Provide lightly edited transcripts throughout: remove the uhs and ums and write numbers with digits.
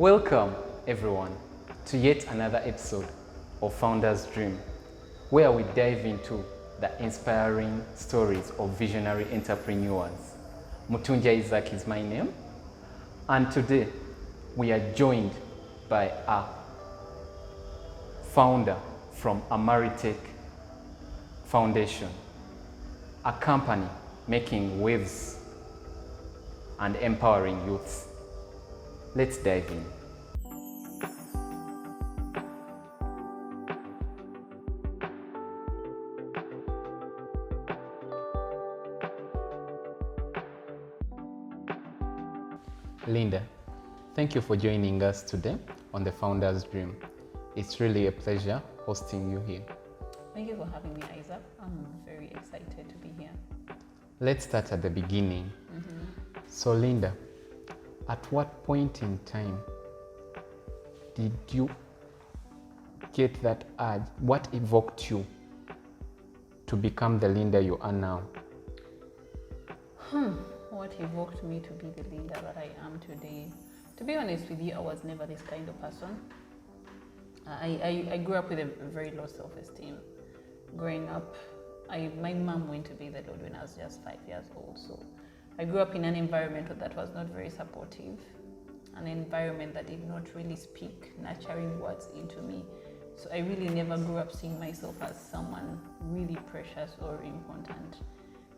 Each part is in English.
Welcome, everyone, to yet another episode of Founder's Dream, where we dive into the inspiring stories of visionary entrepreneurs. Mutunja Isaac is my name, and today we are joined by a founder from Amariatek Foundation, a company making waves and empowering youths. Let's dive in. Linda, thank you for joining us today on the Founder's Dream. It's really a pleasure hosting you here. Thank you for having me, Isaac. I'm very excited to be here. Let's start at the beginning. So Linda, at what point in time did you get that urge? What evoked you to become the Linda you are now? What evoked me to be the Linda that I am today? To be honest with you, I was never this kind of person. I grew up with a very low self-esteem. Growing up, my mom went to be the Lord when I was just 5 years old. So I grew up in an environment that was not very supportive, an environment that did not really speak nurturing words into me. So I really never grew up seeing myself as someone really precious or important.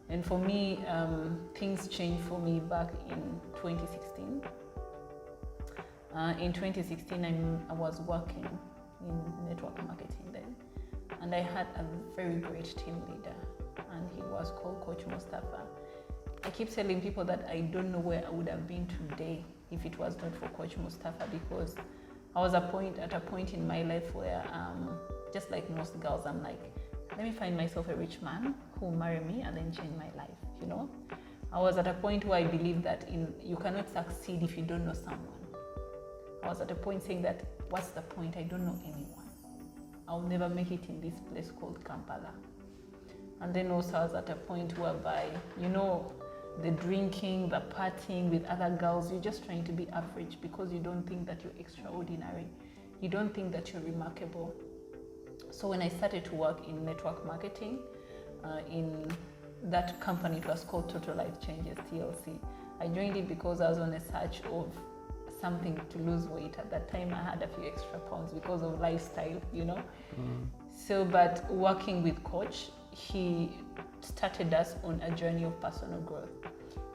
And for me, things changed for me back in 2016. In 2016, I was working in network marketing then, and I had a very great team leader, and he was called Coach Mustafa. I keep telling people that I don't know where I would have been today if it was not for Coach Mustafa, because I was at a point in my life where, just like most girls, I'm like, let me find myself a rich man who will marry me and then change my life, you know? I was at a point where I believed that you cannot succeed if you don't know someone. I was at a point saying that, what's the point? I don't know anyone. I'll never make it in this place called Kampala. And then also I was at a point whereby, you know, the drinking, the partying with other girls, you're just trying to be average because you don't think that you're extraordinary. You don't think that you're remarkable. So when I started to work in network marketing, in that company, it was called Total Life Changes TLC. I joined it because I was on a search of something to lose weight. At that time, I had a few extra pounds because of lifestyle, you know. So, but working with Coach, he started us on a journey of personal growth.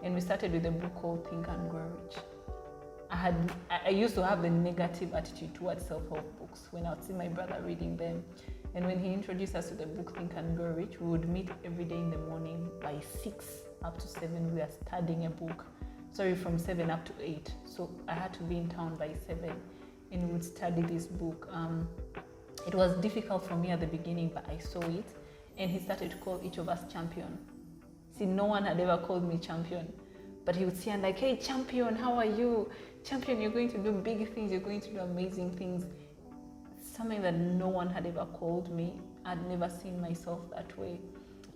And we started with a book called Think and Grow Rich. I used to have the negative attitude towards self-help books when I would see my brother reading them. And when he introduced us to the book Think and Grow Rich, we would meet every day in the morning by 6 up to 7. We were studying a book. Sorry, from 7 up to 8. So I had to be in town by 7 and we would study this book. It was difficult for me at the beginning, but I saw it. And he started to call each of us champion. See, no one had ever called me champion. But he would say, I'm like, hey, champion, how are you? Champion, you're going to do big things. You're going to do amazing things. Something that no one had ever called me. I'd never seen myself that way.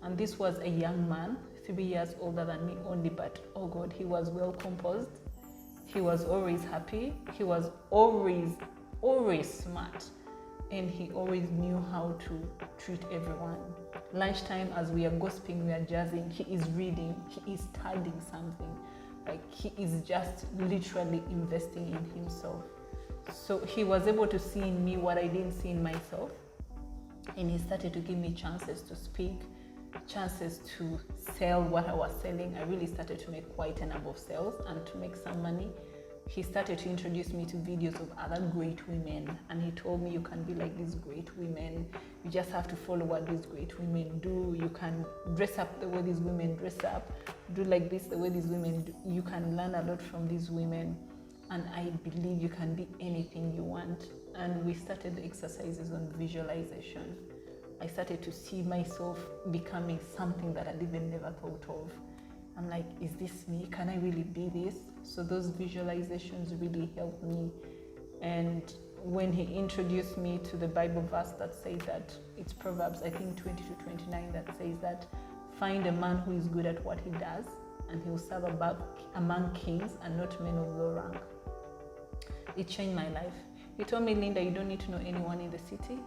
And this was a young man, 3 years older than me only, but oh God, he was well composed. He was always happy. He was always smart. And he always knew how to treat everyone. Lunchtime, as we are gossiping, we are jazzing, he is reading, he is studying something. Like, he is just literally investing in himself. So he was able to see in me what I didn't see in myself. And he started to give me chances to speak, chances to sell what I was selling. I really started to make quite a number of sales and to make some money. He started to introduce me to videos of other great women, and he told me, you can be like these great women. You just have to follow what these great women do. You can dress up the way these women dress up, do like this the way these women do. You can learn a lot from these women, and I believe you can be anything you want. And we started the exercises on visualization. I started to see myself becoming something that I'd even never thought of. I'm like, is this me? Can I really be this? So those visualizations really helped me. And when he introduced me to the Bible verse that says that, it's Proverbs, I think 20-29, that says that, find a man who is good at what he does, and he will serve among kings and not men of low rank. It changed my life. You told me, Linda, you don't need to know anyone in the city.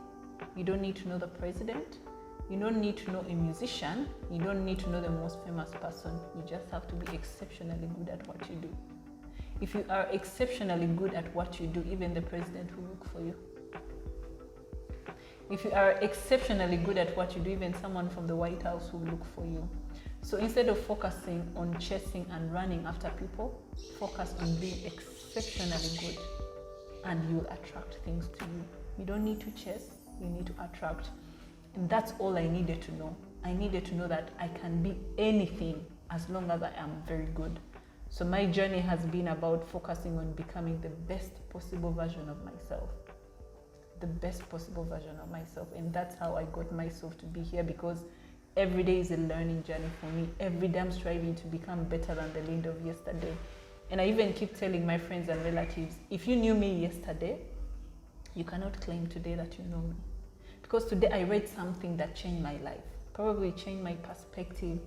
You don't need to know the president. You don't need to know a musician. You don't need to know the most famous person. You just have to be exceptionally good at what you do. If you are exceptionally good at what you do, even the president will look for you. If you are exceptionally good at what you do, even someone from the White House will look for you. So instead of focusing on chasing and running after people, focus on being exceptionally good, and you'll attract things to you. You don't need to chase, you need to attract. And that's all I needed to know. I needed to know that I can be anything as long as I am very good. So my journey has been about focusing on becoming the best possible version of myself. The best possible version of myself. And that's how I got myself to be here, because every day is a learning journey for me. Every day I'm striving to become better than the Linda of yesterday. And I even keep telling my friends and relatives, if you knew me yesterday, you cannot claim today that you know me. Because today I read something that changed my life, probably changed my perspective,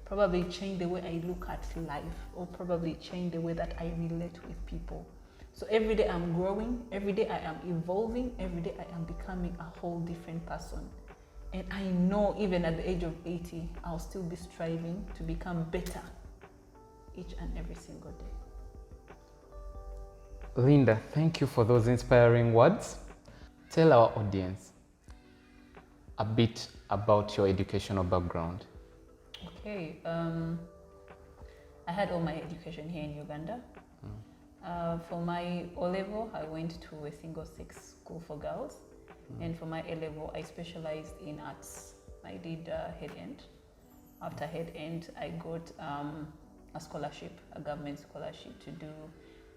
probably changed the way I look at life, or probably changed the way that I relate with people. So every day I'm growing, every day I am evolving, every day I am becoming a whole different person. And I know even at the age of 80, I'll still be striving to become better each and every single day. Linda, thank you for those inspiring words. Tell our audience a bit about your educational background. Okay, I had all my education here in Uganda. For my O-level, I went to a single-sex school for girls. And for my A-level, I specialized in arts. I did head end. After head end, I got a scholarship, a government scholarship to do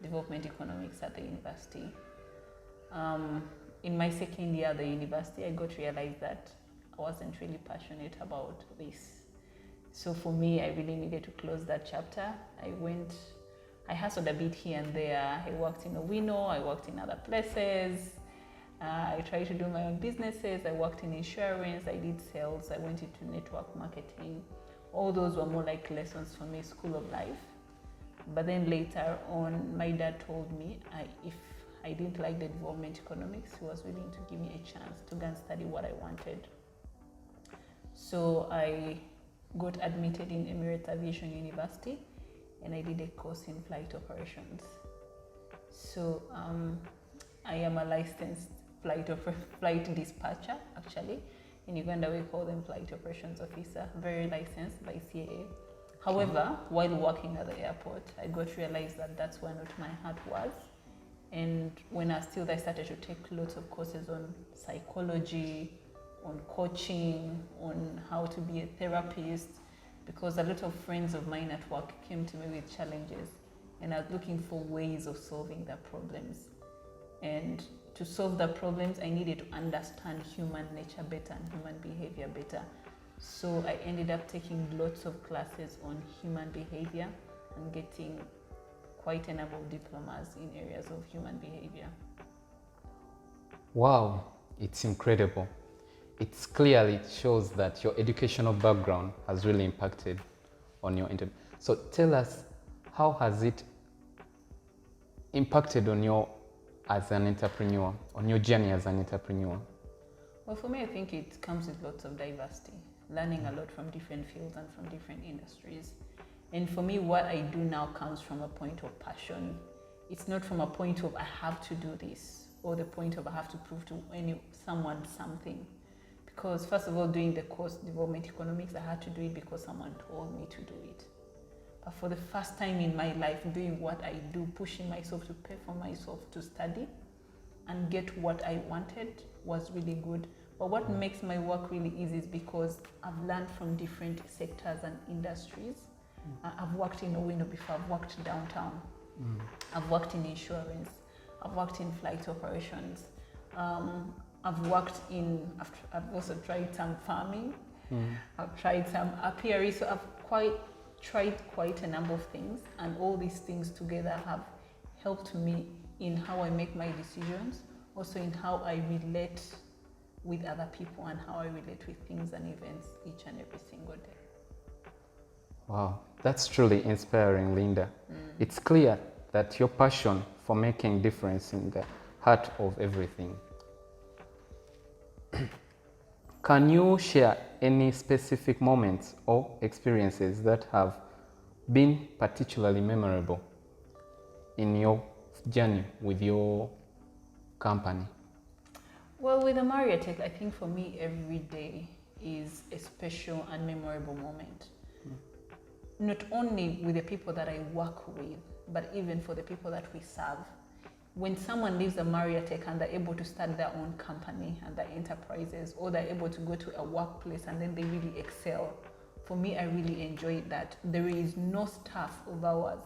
development economics at the university. In my second year at the university, I got to realize that I wasn't really passionate about this. So for me, I really needed to close that chapter. I hustled a bit here and there. I worked in Owino, I worked in other places. I tried to do my own businesses. I worked in insurance, I did sales, I went into network marketing. All those were more like lessons for me, school of life. But then later on, my dad told me if I didn't like the development economics, he was willing to give me a chance to go and study what I wanted. So I got admitted in Amarite Aviation University, and I did a course in flight operations. So I am a licensed flight dispatcher, actually. In Uganda, we call them flight operations officer, very licensed by CAA. However, while working at the airport, I got to realize that that's where not my heart was. And when I started to take lots of courses on psychology, on coaching, on how to be a therapist, because a lot of friends of mine at work came to me with challenges, and I was looking for ways of solving their problems. And to solve the problems, I needed to understand human nature better and human behavior better. So I ended up taking lots of classes on human behavior and getting quite a number of diplomas in areas of human behavior. Wow, it's incredible. It clearly shows that your educational background has really impacted on your interview. So tell us, how has it impacted on your as an entrepreneur, on your journey as an entrepreneur? Well, for me, I think it comes with lots of diversity, learning a lot from different fields and from different industries. And for me, what I do now comes from a point of passion. It's not from a point of I have to do this, or the point of I have to prove to someone something. Because first of all, doing the course development economics, I had to do it because someone told me to do it. But for the first time in my life, doing what I do, pushing myself to pay for myself to study and get what I wanted was really good. But what makes my work really easy is because I've learned from different sectors and industries. I've worked in Owino before, I've worked downtown. I've worked in insurance, I've worked in flight operations. I've also tried some farming. I've tried some apiary, so I've tried quite a number of things, and all these things together have helped me in how I make my decisions, also in how I relate with other people and how I relate with things and events each and every single day. Wow, that's truly inspiring, Linda. It's clear that your passion for making difference in the heart of everything. Can you share any specific moments or experiences that have been particularly memorable in your journey with your company? Well, with Amariatek, I think for me, every day is a special and memorable moment. Not only with the people that I work with, but even for the people that we serve. When someone leaves Amariatek and they're able to start their own company and their enterprises, or they're able to go to a workplace and then they really excel, for me, I really enjoy that. There is no staff of ours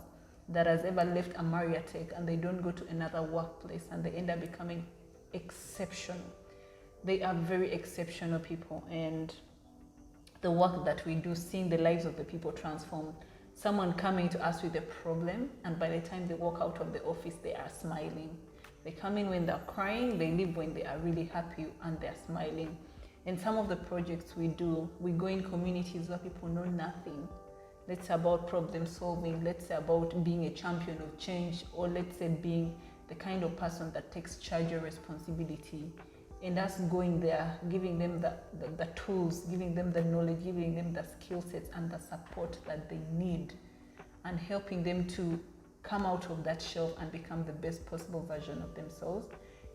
that has ever left Amariatek and they don't go to another workplace and they end up becoming exceptional. They are very exceptional people, and the work that we do, seeing the lives of the people transformed. Someone coming to us with a problem, and by the time they walk out of the office, they are smiling. They come in when they're crying, they leave when they are really happy and they're smiling. And some of the projects we do, we go in communities where people know nothing. Let's say about problem solving, let's say about being a champion of change, or let's say being the kind of person that takes charge of responsibility. And us going there, giving them the tools, giving them the knowledge, giving them the skill sets and the support that they need, and helping them to come out of that shell and become the best possible version of themselves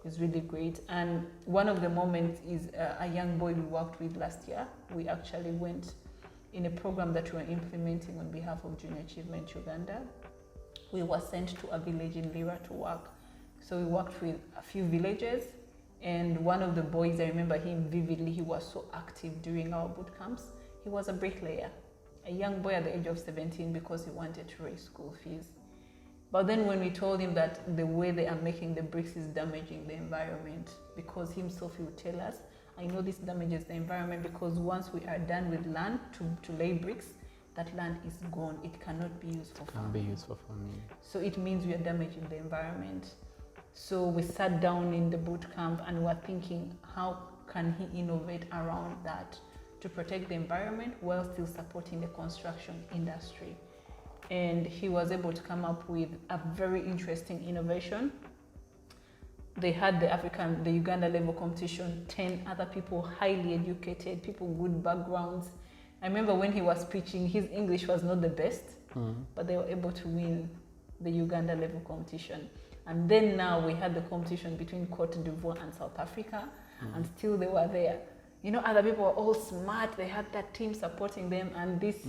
is really great. And one of the moments is a young boy we worked with last year. We actually went in a program that we were implementing on behalf of Junior Achievement Uganda. We were sent to a village in Lira to work. So we worked with a few villages. And one of the boys, I remember him vividly, he was so active during our boot camps. He was a bricklayer, a young boy at the age of 17 because he wanted to raise school fees. But then when we told him that the way they are making the bricks is damaging the environment, because himself he would tell us, I know this damages the environment because once we are done with land to lay bricks, that land is gone. It cannot be used for farming. Can be used for farming. So it means we are damaging the environment. So we sat down in the boot camp and were thinking, how can he innovate around that to protect the environment while still supporting the construction industry? And he was able to come up with a very interesting innovation. They had the Uganda level competition, 10 other people, highly educated, people with good backgrounds. I remember when he was preaching, his English was not the best, but they were able to win the Uganda level competition. And then now we had the competition between Cote d'Ivoire and South Africa, and still they were there. You know, other people were all smart, they had that team supporting them, and this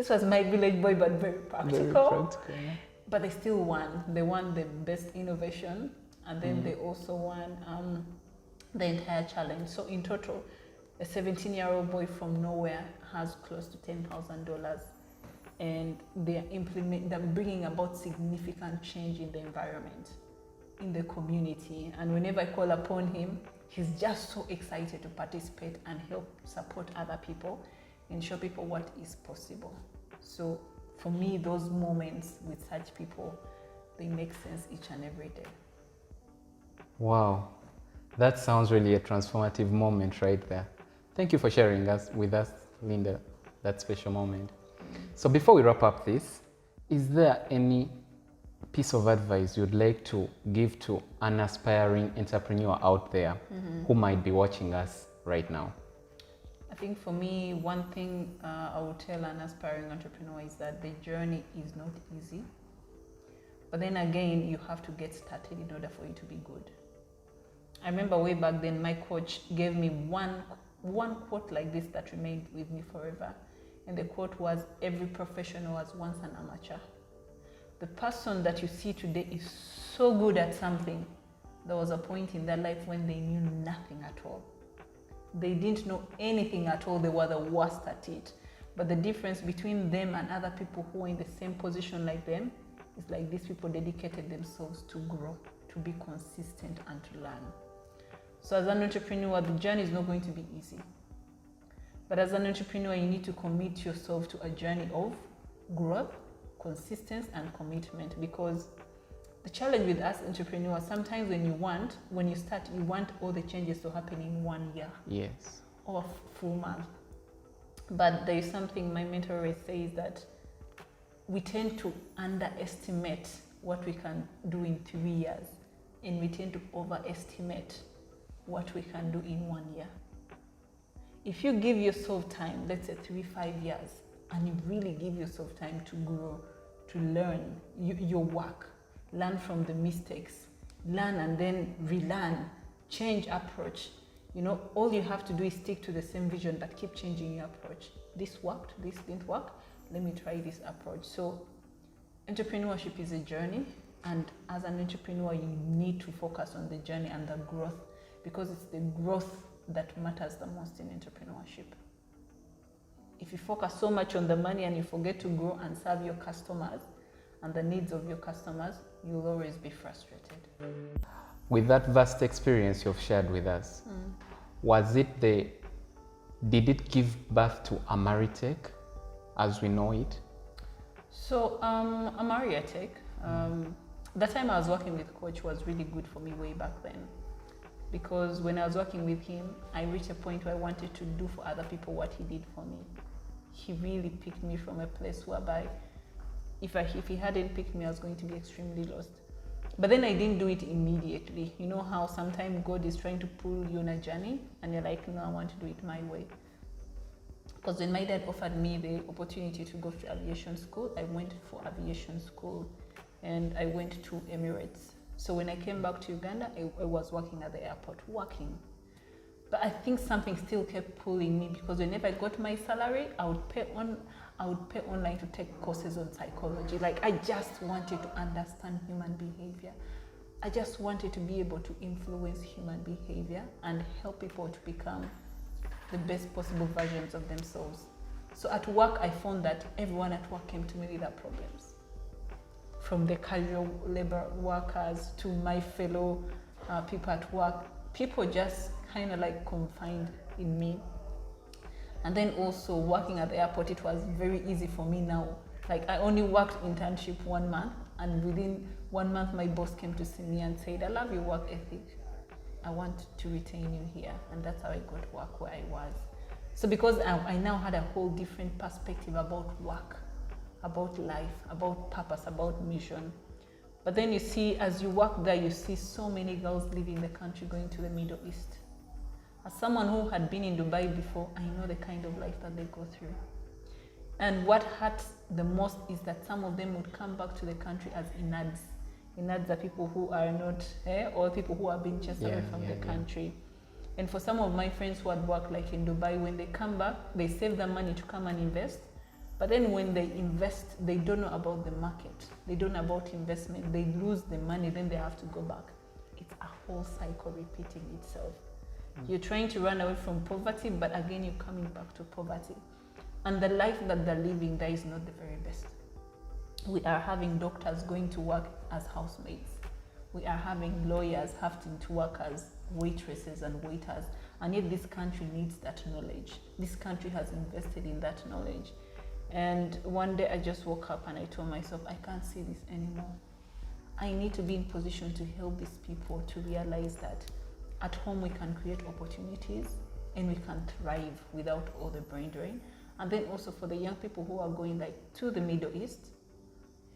was my village boy, but very practical. Very practical, yeah. But they still won. They won the best innovation, and then they also won the entire challenge. So in total, a 17-year-old boy from nowhere has close to $10,000. And they're bringing about significant change in the environment, in the community. And whenever I call upon him, he's just so excited to participate and help support other people and show people what is possible. So for me, those moments with such people, they make sense each and every day. Wow, that sounds really a transformative moment right there. Thank you for sharing with us, Linda, that special moment. So before we wrap up this, is there any piece of advice you'd like to give to an aspiring entrepreneur out there who might be watching us right now? I think for me, one thing I would tell an aspiring entrepreneur is that the journey is not easy. But then again, you have to get started in order for you to be good. I remember way back then, my coach gave me one quote like this that remained with me forever. And the quote was, every professional was once an amateur. The person that you see today is so good at something. There was a point in their life when they knew nothing at all. They didn't know anything at all. They were the worst at it. But the difference between them and other people who are in the same position like them is like these people dedicated themselves to grow, to be consistent and to learn. So as an entrepreneur, the journey is not going to be easy. But as an entrepreneur, you need to commit yourself to a journey of growth, consistency, and commitment. Because the challenge with us entrepreneurs, sometimes when you start, you want all the changes to happen in 1 year. Yes. Or a full month. But there is something my mentor always says, that we tend to underestimate what we can do in 3 years, and we tend to overestimate what we can do in 1 year. If you give yourself time, let's say 3-5 years, and you really give yourself time to grow, to learn your work, learn from the mistakes, learn and then relearn, change approach. You know, all you have to do is stick to the same vision, but keep changing your approach. This worked, this didn't work, let me try this approach. So entrepreneurship is a journey, and as an entrepreneur, you need to focus on the journey and the growth, because it's the growth that matters the most in entrepreneurship. If you focus so much on the money and you forget to grow and serve your customers and the needs of your customers, you'll always be frustrated. With that vast experience you've shared with us, did it give birth to Amaritek as we know it? So Amariatek, the time I was working with Coach was really good for me way back then, because when I was working with him, I reached a point where I wanted to do for other people what he did for me. He really picked me from a place whereby if he hadn't picked me, I was going to be extremely lost. But then I didn't do it immediately. You know how sometimes God is trying to pull you on a journey and you're like, no, I want to do it my way. Because when my dad offered me the opportunity to go to aviation school, I went for aviation school and I went to Emirates. So when I came back to Uganda, I was working at the airport, But I think something still kept pulling me, because whenever I got my salary, I would pay online to take courses on psychology. Like, I just wanted to understand human behavior. I just wanted to be able to influence human behavior and help people to become the best possible versions of themselves. So at work, I found that everyone at work came to me with their problems. From the casual labor workers to my fellow people at work, people just kind of like confined in me. And then also working at the airport, it was very easy for me now. Like, I only worked internship 1 month, and within 1 month my boss came to see me and said, I love your work ethic, I want to retain you here. And that's how I got work where I was. So because I now had a whole different perspective about work, about life, about purpose, about mission. But then you see, as you work there, you see so many girls leaving the country going to the Middle East. As someone who had been in Dubai before, I know the kind of life that they go through. And what hurts the most is that some of them would come back to the country as inads. Inads are people who are not, or people who are being chased away from the country. And for some of my friends who had worked like in Dubai, when they come back, they save their money to come and invest. But then when they invest, they don't know about the market. They don't know about investment. They lose the money, then they have to go back. It's a whole cycle repeating itself. You're trying to run away from poverty, but again, you're coming back to poverty. And the life that they're living there is not the very best. We are having doctors going to work as housemaids. We are having lawyers having to work as waitresses and waiters. And yet this country needs that knowledge. This country has invested in that knowledge. And one day I just woke up and I told myself, I can't see this anymore. I need to be in position to help these people to realize that at home we can create opportunities and we can thrive without all the brain drain. And then also for the young people who are going like to the Middle East,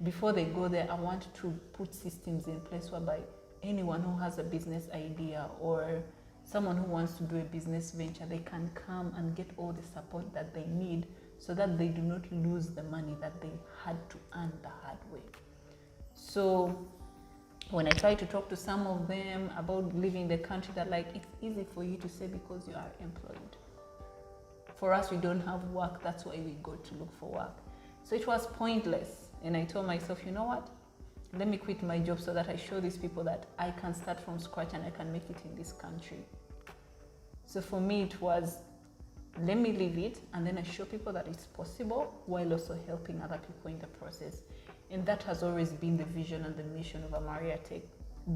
before they go there, I want to put systems in place whereby anyone who has a business idea or someone who wants to do a business venture, they can come and get all the support that they need so that they do not lose the money that they had to earn the hard way. So when I try to talk to some of them about leaving the country, they're like, it's easy for you to say because you are employed. For us, we don't have work, that's why we go to look for work. So it was pointless. And I told myself, you know what? Let me quit my job so that I show these people that I can start from scratch and I can make it in this country. So for me, it was, let me leave it and then I show people that it's possible while also helping other people in the process. And that has always been the vision and the mission of Amariatek,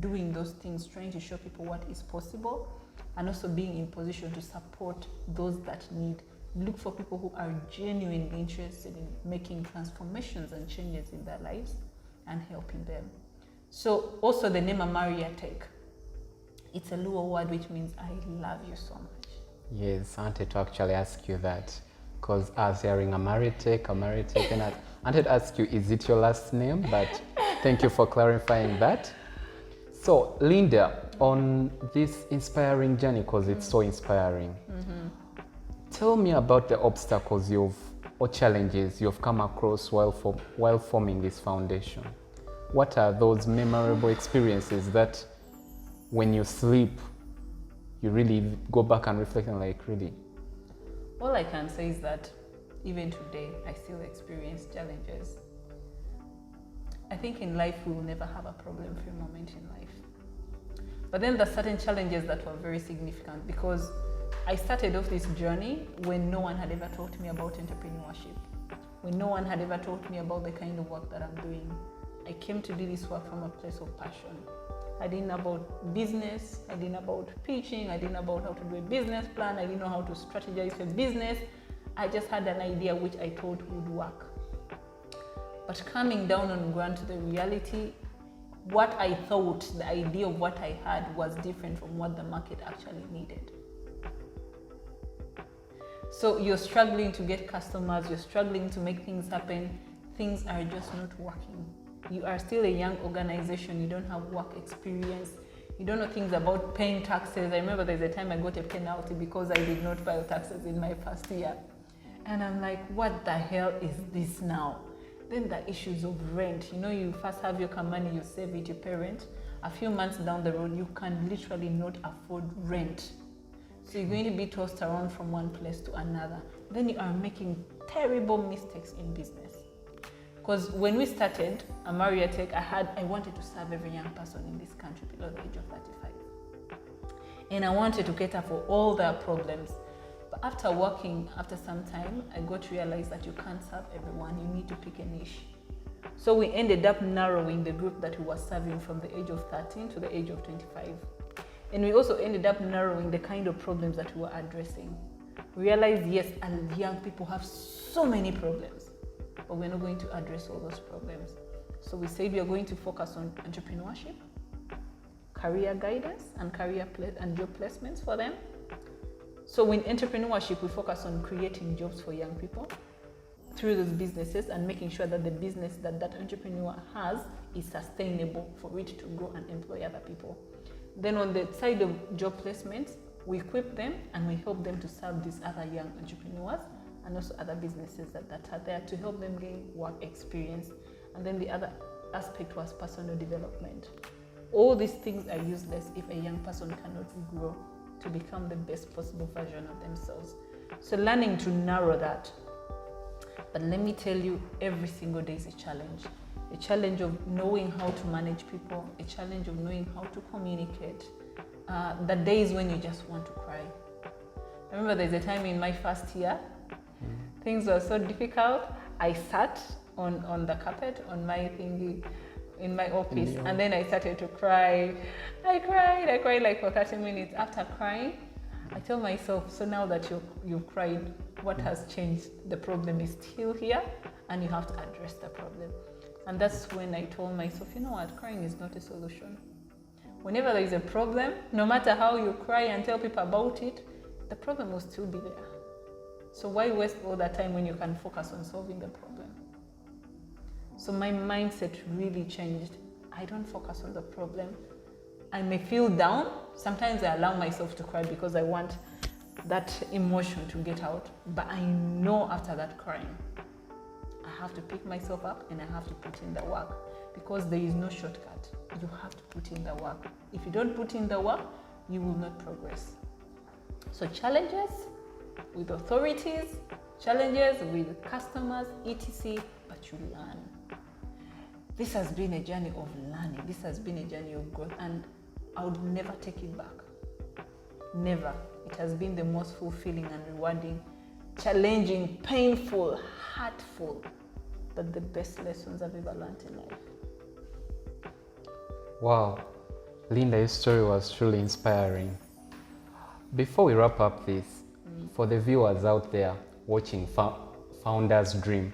doing those things, trying to show people what is possible and also being in position to support those that need. Look for people who are genuinely interested in making transformations and changes in their lives and helping them. So also the name Amariatek, it's a Luo word which means I love you so much. Yes, I wanted to actually ask you that because I was hearing Amaritek, and I wanted to ask you, is it your last name? But Thank you for clarifying that. So, Linda, on this inspiring journey, because it's so inspiring, tell me about the obstacles or challenges you've come across while forming this foundation. What are those memorable experiences that when you sleep, you really go back and reflect and like, really? All I can say is that even today, I still experience challenges. I think in life, we will never have a problem-free moment in life. But then there are certain challenges that were very significant because I started off this journey when no one had ever taught me about entrepreneurship, when no one had ever taught me about the kind of work that I'm doing. I came to do this work from a place of passion. I didn't know about business, I didn't know about pitching, I didn't know about how to do a business plan, I didn't know how to strategize for business. I just had an idea which I thought would work. But coming down on ground to the reality, what I thought, the idea of what I had was different from what the market actually needed. So you're struggling to get customers, you're struggling to make things happen, things are just not working. You are still a young organization, you don't have work experience, you don't know things about paying taxes. I remember there's a time I got a penalty because I did not file taxes in my first year. And I'm like, what the hell is this now? Then the issues of rent. You know, you first have your money, you save it, you pay rent. A few months down the road, you can literally not afford rent. So you're going to be tossed around from one place to another. Then you are making terrible mistakes in business. Because when we started Amariatek, I wanted to serve every young person in this country below the age of 35. And I wanted to cater for all their problems. But after some time, I got to realize that you can't serve everyone. You need to pick a niche. So we ended up narrowing the group that we were serving from the age of 13 to the age of 25. And we also ended up narrowing the kind of problems that we were addressing. We realized, yes, young people have so many problems, but we're not going to address all those problems. So we said we are going to focus on entrepreneurship, career guidance, and and job placements for them. So in entrepreneurship, we focus on creating jobs for young people through those businesses and making sure that the business that entrepreneur has is sustainable for it to grow and employ other people. Then on the side of job placements, we equip them and we help them to serve these other young entrepreneurs and also other businesses that are there to help them gain work experience. And then the other aspect was personal development. All these things are useless if a young person cannot grow to become the best possible version of themselves. So learning to narrow that. But let me tell you, every single day is a challenge of knowing how to manage people, a challenge of knowing how to communicate. The days when you just want to cry. I remember there's a time in my first year, things were so difficult. I sat on the carpet on my thingy in my office, and then I started to cry. I cried like for 30 minutes. After crying, I tell myself, so now that you've cried, what has changed? The problem is still here, and you have to address the problem. And that's when I told myself, you know what, crying is not a solution. Whenever there is a problem, no matter how you cry and tell people about it, the problem will still be there. So why waste all that time when you can focus on solving the problem? So my mindset really changed. I don't focus on the problem. I may feel down. Sometimes I allow myself to cry because I want that emotion to get out. But I know after that crying, I have to pick myself up and I have to put in the work, because there is no shortcut. You have to put in the work. If you don't put in the work, you will not progress. So challenges with authorities, challenges with customers, etc., but you learn. This has been a journey of learning. This has been a journey of growth, and I would never take it back. Never. It has been the most fulfilling and rewarding, challenging, painful, hurtful, but the best lessons I've ever learned in life. Wow, Linda, your story was truly inspiring. Before we wrap up this, for the viewers out there watching Founder's Dream,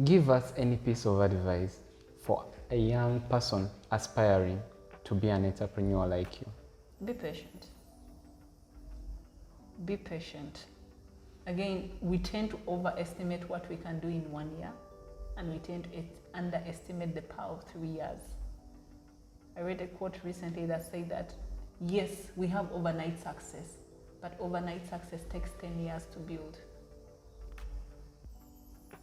give us any piece of advice for a young person aspiring to be an entrepreneur like you. Be patient. Be patient. Again, we tend to overestimate what we can do in 1 year. and we tend to underestimate the power of 3 years. I read a quote recently that said that, yes, we have overnight success, but overnight success takes 10 years to build.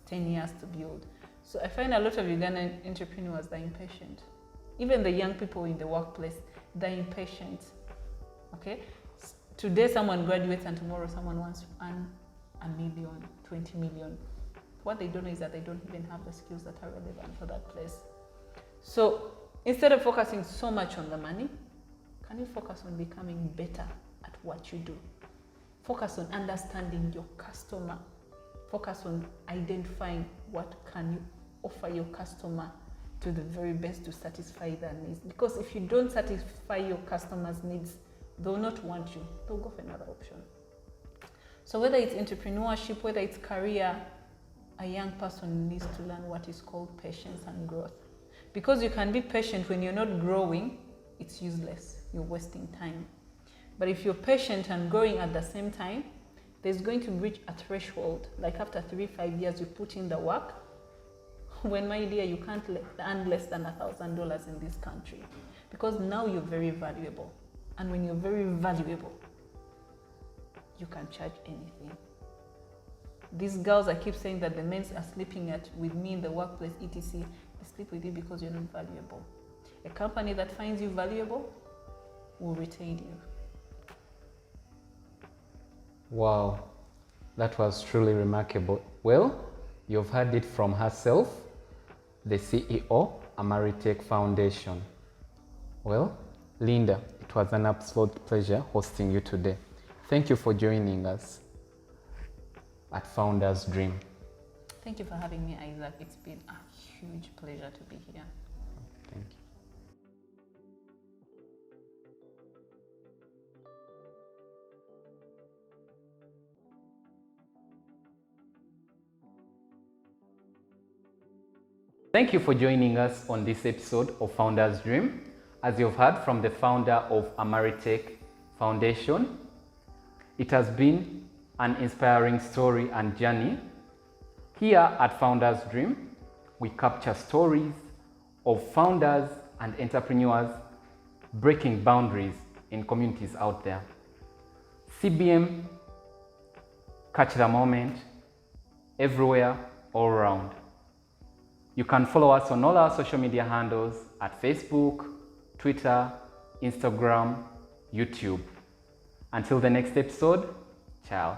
10 years to build. So I find a lot of Ugandan entrepreneurs, they're impatient. Even the young people in the workplace, they're impatient. Okay? Today someone graduates and tomorrow someone wants to earn $1 million, 20 million. What they don't know is that they don't even have the skills that are relevant for that place. So instead of focusing so much on the money, can you focus on becoming better at what you do? Focus on understanding your customer. Focus on identifying what can you offer your customer to the very best to satisfy their needs. Because if you don't satisfy your customers' needs, they'll not want you. They'll go for another option. So whether it's entrepreneurship, whether it's career, a young person needs to learn what is called patience and growth. Because you can be patient when you're not growing, it's useless. You're wasting time. But if you're patient and growing at the same time, there's going to reach a threshold, like after 3-5 years, you put in the work, when, my dear, you can't earn less than $1,000 in this country. Because now you're very valuable. And when you're very valuable, you can charge anything. These girls, I keep saying that the men are sleeping with me in the workplace, etc. They sleep with you because you're not valuable. A company that finds you valuable will retain you. Wow, that was truly remarkable. Well, you've heard it from herself, the CEO, Amariatek Foundation. Well, Linda, it was an absolute pleasure hosting you today. Thank you for joining us at Founders Dream. Thank you for having me, Isaac. It's been a huge pleasure to be here. Thank you. Thank you for joining us on this episode of Founders Dream. As you've heard from the founder of Amariatek Foundation, it has been an inspiring story and journey. Here at Founders Dream, we capture stories of founders and entrepreneurs breaking boundaries in communities out there. CBM, catch the moment, everywhere, all around. You can follow us on all our social media handles at Facebook, Twitter, Instagram, YouTube. Until the next episode, ciao.